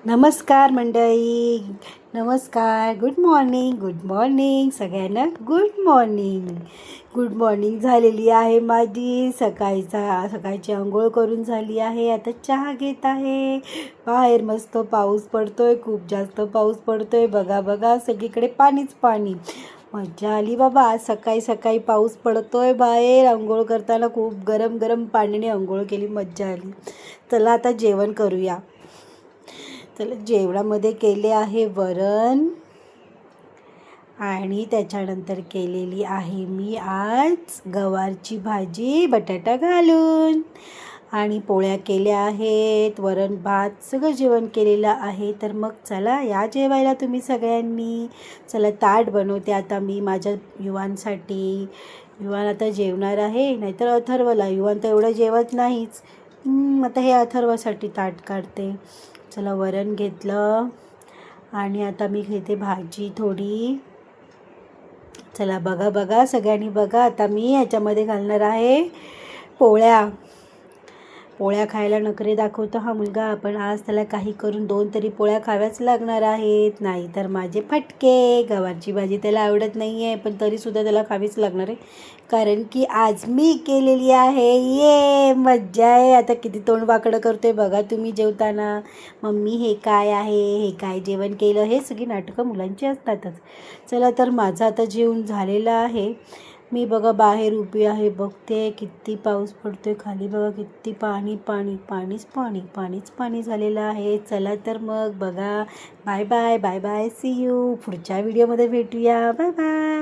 नमस्कार मंडळी, नमस्कार. गुड मॉर्निंग सगळ्यांना. गुड मॉर्निंग झालेली आहे माझी. सकाळची अंघोळ करून झाली आहे. आता चहा घेत आहे. बाहेर मस्त पाऊस पडतोय, खूप जास्त पाऊस पडतोय. बघा सगळीकडे पाणीच पाणी. मज्जा आली बाबा. आज सकाळी पाऊस पडतोय बाहेर. अंघोळ करताना खूप गरम पाण्याने अंघोळ केली, मज्जा आली. चला आता जेवण करूया. चला, जेवणामध्ये केले आहे वरण आणि त्याच्यानंतर केलेली आहे मी आज गवारची भाजी बटाटा घालून आणि पोळ्या केल्या आहेत. वरण भात सगळं जेवण केलेलं आहे. तर मग चला या जेवायला तुम्ही सगळ्यांनी. चला, ताट बनवते आता मी माझ्या युवांसाठी. युवान आता जेवणार आहे, नाहीतर अथर्वला. युवान तर एवढं जेवत नाहीच. आता हे अथर्वासाठी ताट काढते. चला, वरण घेतलं आणि आता मी घेते भाजी थोडी. चला, बघा सगळ्यांनी बघा. आता मी ह्याच्यामध्ये घालणार आहे पोळ्या. खायला नखरे दाखवतो हा मुलगा, पण आज त्याला काही करून 2 तरी पोळ्या खाव्याच लागणार आहेत, नाही तर माझे फटके. गवारची भाजी त्याला आवडत नाही आहे, पण तरीसुद्धा त्याला खावीच लागणार आहे, कारण की आज मी केलेली आहे. ये मज्जा आहे. आता किती तोंड वाकडं करतोय बघा तुम्ही जेवताना. मम्मी हे काय आहे, हे काय जेवण केलं. हे सगळी नाटकं मुलांची असतातच. चला, तर माझं आता जेवण झालेलं आहे. मी बघा बाहेर उभी आहे, बघते किती पाऊस पडतोय. खाली बघा किती पाणीच पाणी झालेलं आहे. चला तर मग बघा. Bye bye. See you. पुढच्या व्हिडिओमध्ये भेटूया. Bye bye.